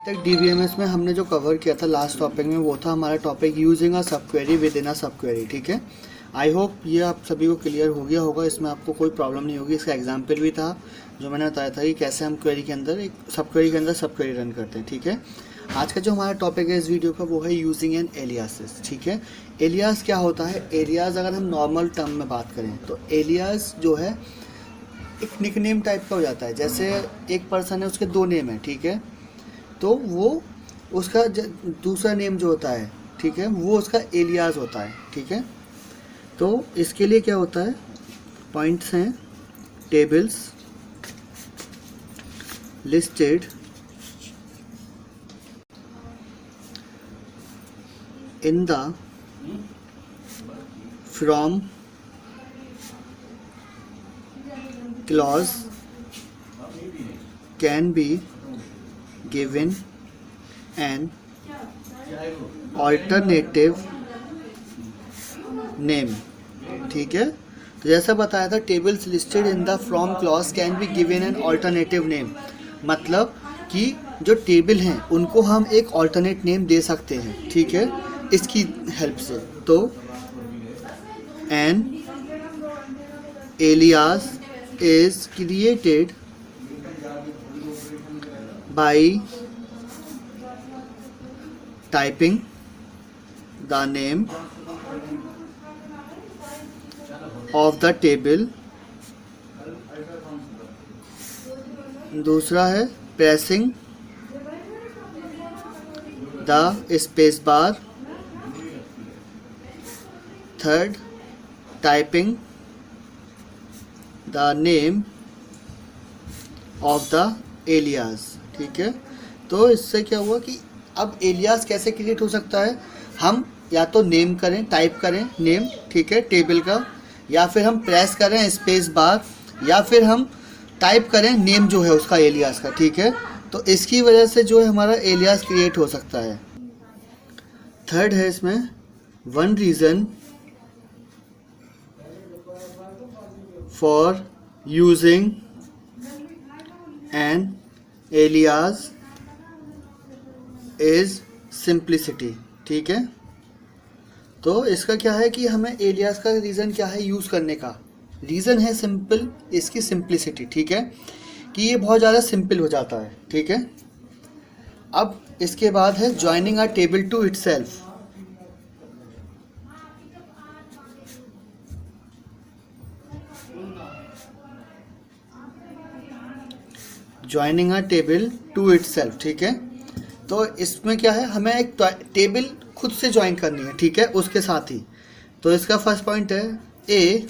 तक डीबीएमएस में हमने जो कवर किया था लास्ट टॉपिक में, वो था हमारा टॉपिक यूजिंग अ सब क्वेरी विद इन अ सब क्वेरी। ठीक है, आई होप ये आप सभी को क्लियर हो गया होगा, इसमें आपको कोई प्रॉब्लम नहीं होगी। इसका एग्जांपल भी था जो मैंने बताया था कि कैसे हम क्वेरी के अंदर एक सब क्वेरी के अंदर सब क्वेरी रन करते हैं। ठीक है, आज का जो हमारा टॉपिक है इस वीडियो का वो है यूजिंग एन एलियासेस। ठीक है, एलियास क्या होता है? एलियास अगर हम नॉर्मल टर्म में बात करें तो एलियास जो है एक निकनेम टाइप का हो जाता है। जैसे एक पर्सन है, उसके दो नेम है, ठीक है, तो वो उसका दूसरा नेम जो होता है, ठीक है, वो उसका एलियास होता है। ठीक है, तो इसके लिए क्या होता है, पॉइंट्स हैं, tables listed in the from clause can be given an alternative name। ठीक है, तो जैसा बताया था, tables listed in the from clause can be given an alternative name, मतलब कि जो टेबल हैं उनको हम एक ऑल्टरनेट नेम दे सकते हैं। ठीक है, इसकी हेल्प से। तो an alias is created by typing the name of the table। दूसरा है pressing the space bar। Third, typing the name of the alias. ठीक है, तो इससे क्या हुआ कि अब एलियास कैसे क्रिएट हो सकता है? हम या तो नेम करें, टाइप करें नेम, ठीक है, टेबल का, या फिर हम प्रेस करें स्पेस बार, या फिर हम टाइप करें नेम जो है उसका एलियास का। ठीक है, तो इसकी वजह से जो है हमारा एलियास क्रिएट हो सकता है। थर्ड है इसमें, one reason for using an alias is simplicity। ठीक है, तो इसका क्या है कि हमें एलियास का रीज़न क्या है यूज़ करने का? रीज़न है सिंपल, इसकी सिंप्लिसिटी। ठीक है, कि ये बहुत ज़्यादा सिंपल हो जाता है। ठीक है, अब इसके बाद है joining a table to itself. Joining a table to itself. ठीक है, तो इसमें क्या है, हमें एक टेबल खुद से ज्वाइन करनी है। ठीक है, उसके साथ ही। तो इसका फर्स्ट पॉइंट है a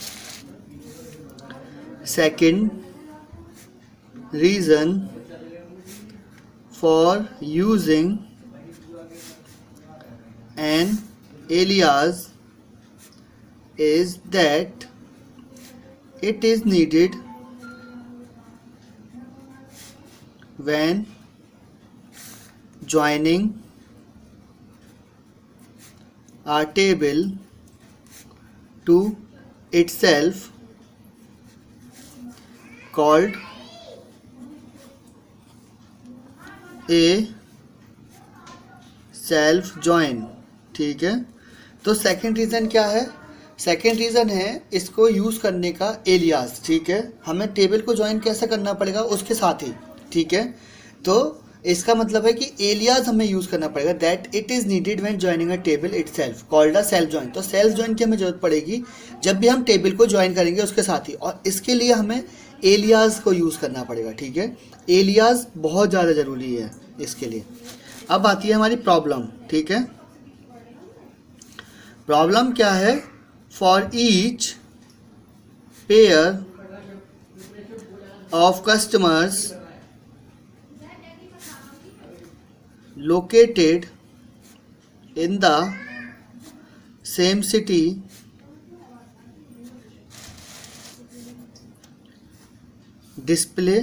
second reason for using an alias is that it is needed when joining a table to itself called a self join। ठीक है, तो सेकंड रीज़न क्या है? सेकंड रीज़न है इसको यूज़ करने का एलियास। ठीक है, हमें टेबल को ज्वाइन कैसे करना पड़ेगा? उसके साथ ही। ठीक है, तो इसका मतलब है कि एलियास हमें यूज़ करना पड़ेगा, that it is needed when joining a table itself called a self join. तो सेल्फ जॉइन की हमें ज़रूरत पड़ेगी जब भी हम टेबल को ज्वाइन करेंगे उसके साथ ही, और इसके लिए हमें एलियास को यूज़ करना पड़ेगा। ठीक है, एलियास बहुत ज़्यादा ज़रूरी है इसके लिए। अब आती है हमारी प्रॉब्लम। ठीक है, प्रॉब्लम क्या है? For each pair of customers located in the same city display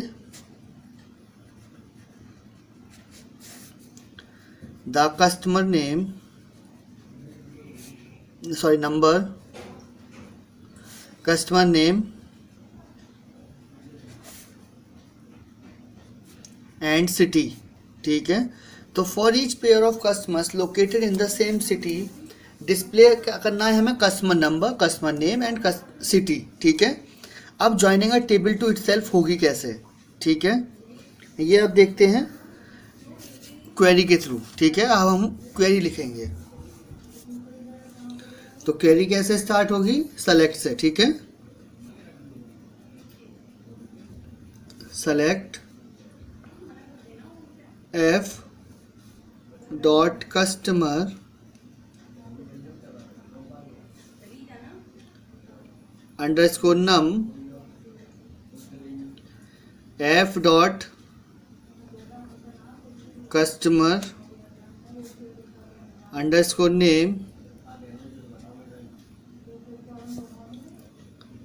the customer name, number, customer name and city. ठीक है, तो for each pair of customers located in the same city display क्या करना है हमें, customer number, customer name and city, ठीक है। अब joining a table to itself होगी कैसे, ठीक है, ये अब देखते हैं क्वेरी के थ्रू, ठीक है। अब हम क्वेरी लिखेंगे, तो क्वेरी कैसे स्टार्ट होगी, सेलेक्ट से, ठीक है। Select f dot customer underscore num f dot customer underscore name,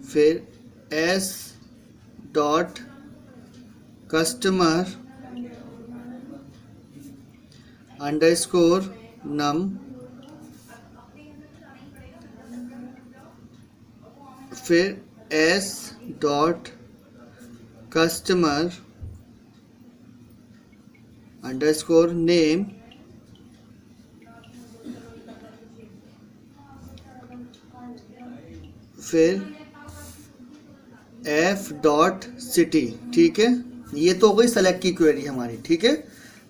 फिर s dot customer underscore num, फिर s dot customer underscore name, फिर f डॉट सिटी, ठीक है। ये तो हो गई सेलेक्ट की क्वेरी हमारी, ठीक है।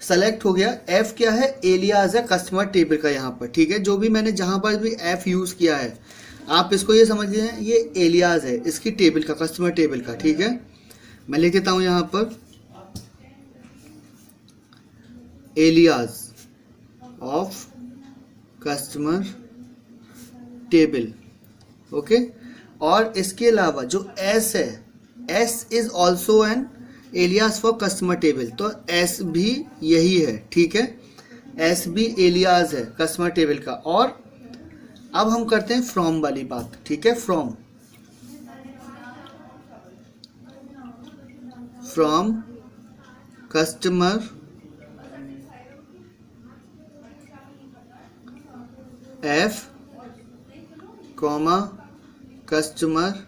सेलेक्ट हो गया। f क्या है, एलियास है कस्टमर टेबल का यहाँ पर, ठीक है। जो भी मैंने जहाँ पर भी f यूज़ किया है आप इसको ये समझ गए, ये एलियास है इसकी टेबल का, कस्टमर टेबल का, ठीक है। मैं लिख देता हूँ यहाँ पर alias of customer table, okay. और इसके अलावा जो s है, s is also an alias for customer table, तो s भी यही है, ठीक है। s भी एलियास है कस्टमर टेबल का। और अब हम करते हैं फ्रॉम वाली बात, ठीक है। From customer f comma customer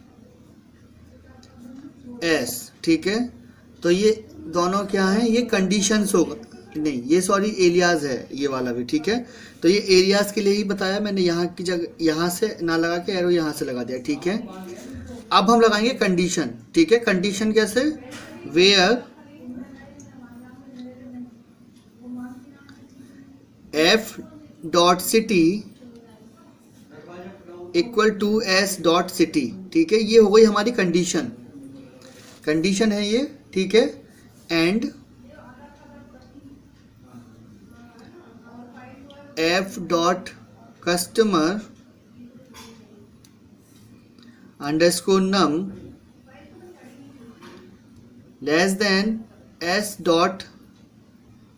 s, ठीक है। तो ये दोनों क्या हैं, ये कंडीशंस होगा, नहीं ये सॉरी एलियास है ये वाला भी, ठीक है। तो ये एलियास के लिए ही बताया मैंने, यहाँ की जगह यहाँ से ना लगा के एरो यहाँ से लगा दिया, ठीक है। अब हम लगाएंगे कंडीशन, ठीक है। कंडीशन कैसे, where f dot city equal to s dot city, ठीक है। ये हो गई हमारी कंडीशन, कंडीशन है ये, ठीक है। And f dot customer underscore num less than s dot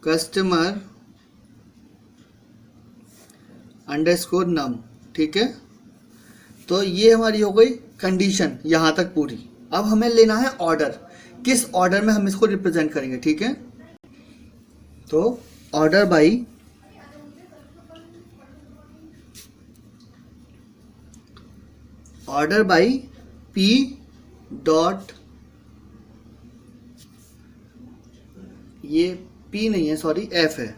customer underscore num, ठीक है। तो ये हमारी हो गई कंडीशन यहाँ तक पूरी। अब हमें लेना है ऑर्डर, किस ऑर्डर में हम इसको रिप्रेजेंट करेंगे, ठीक है। तो ऑर्डर बाई p डॉट, ये p नहीं है सॉरी f है,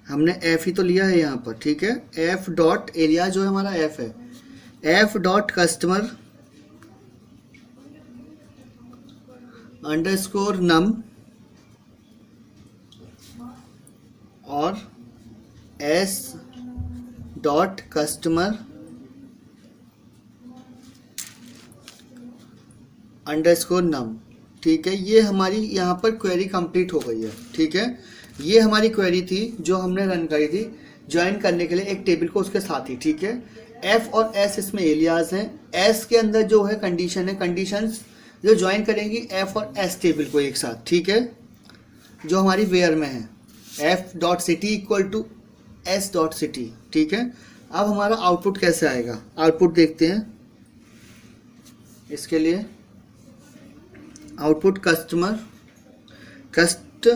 हमने f ही तो लिया है यहाँ पर, ठीक है। f डॉट एरिया जो है हमारा f है, f डॉट कस्टमर अंडरस्कोर नम और s dot customer underscore num, ठीक है। ये हमारी यहाँ पर क्वेरी कंप्लीट हो गई है, ठीक है। ये हमारी क्वेरी थी जो हमने रन करी थी ज्वाइन करने के लिए एक टेबल को उसके साथ ही, ठीक है। f और s इसमें एलियास हैं, s के अंदर जो है कंडीशन है, कंडीशंस जो ज्वाइन करेंगी f और s टेबल को एक साथ, ठीक है, जो हमारी वेयर में है f dot city equal to s dot city, ठीक है। अब हमारा आउटपुट कैसे आएगा, आउटपुट देखते हैं। इसके लिए आउटपुट कस्टमर कस्ट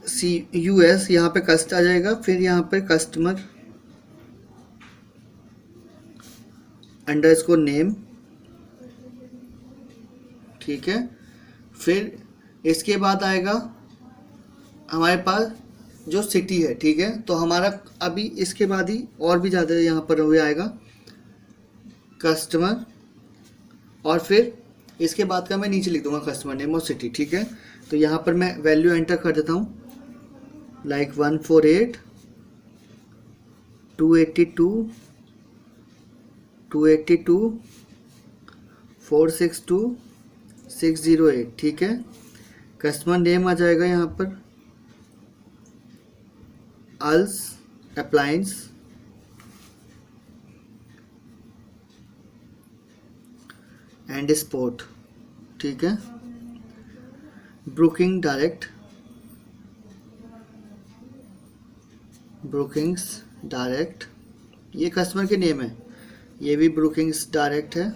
CUS, यहाँ पे कस्ट आ जाएगा, फिर यहाँ पे कस्टमर अंडरस्कोर नेम, ठीक है। फिर इसके बाद आएगा हमारे पास जो सिटी है, ठीक है। तो हमारा अभी इसके बाद ही और भी ज़्यादा यहाँ पर हुए आएगा कस्टमर, और फिर इसके बाद का मैं नीचे लिख दूंगा कस्टमर नेम और सिटी, ठीक है। तो यहाँ पर मैं वैल्यू एंटर कर देता हूँ, लाइक 148 282 282 462 608, ठीक है। कस्टमर नेम आ जाएगा यहाँ पर अल्स अप्लायंस, एंड स्पोर्ट, ठीक है। ब्रुकिंग डायरेक्ट, ब्रुकिंग्स डायरेक्ट, ये कस्टमर के नेम है, ये भी ब्रुकिंग्स डायरेक्ट है।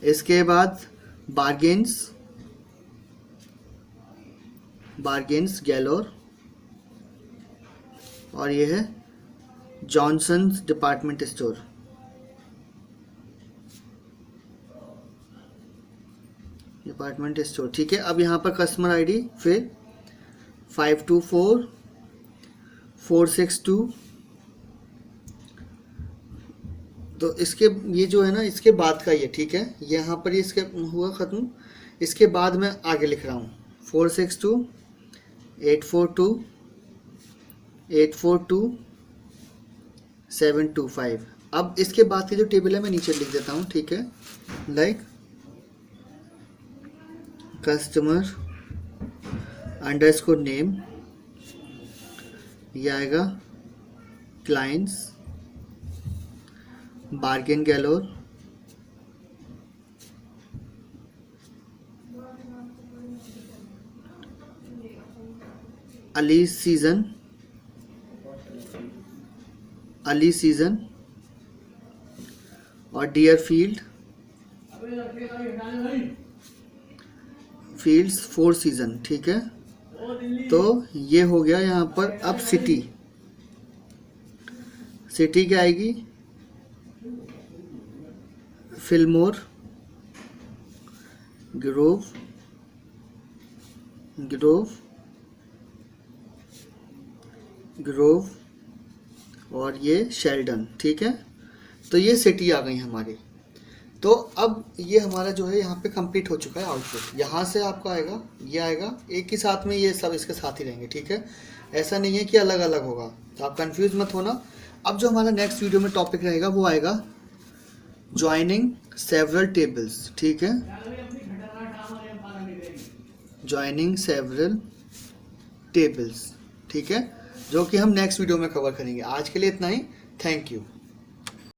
इसके बाद बार्गेन्स, बार्गेन्स गैलोर, और ये है Johnson's department store, department store, ठीक है। अब यहाँ पर कस्टमर आईडी फिर 524 462, तो इसके ये जो है ना इसके बाद का ये, ठीक है। यहाँ पर ये इसके हुआ ख़त्म, इसके बाद मैं आगे लिख रहा हूँ 462 842 842 725। अब इसके बाद की जो टेबल है मैं नीचे लिख देता हूँ, ठीक है। लाइक कस्टमर अंडरस्कोर नेम, ये आएगा clients Bargain Galore, Ali season, Ali season, और डियर फील्ड, फील्ड्स 4 सीजन, ठीक है। तो ये हो गया यहाँ पर। अब सिटी, सिटी क्या आएगी, फिल्मोर, ग्रोव, ग्रोव, ग्रोव, और ये शेल्डन, ठीक है। तो ये सिटी आ गई हमारी। तो अब ये हमारा जो है यहाँ पे कंप्लीट हो चुका है आउटपुट। यहाँ से आपका आएगा, ये आएगा एक ही साथ में, ये सब इसके साथ ही रहेंगे, ठीक है। ऐसा नहीं है कि अलग अलग होगा, तो आप कंफ्यूज मत होना। अब जो हमारा नेक्स्ट वीडियो में टॉपिक रहेगा वो आएगा ज्वाइनिंग सेवरल टेबल्स, ठीक है। ज्वाइनिंग सेवरल टेबल्स, ठीक है, जो कि हम नेक्स्ट वीडियो में कवर करेंगे। आज के लिए इतना ही, थैंक यू।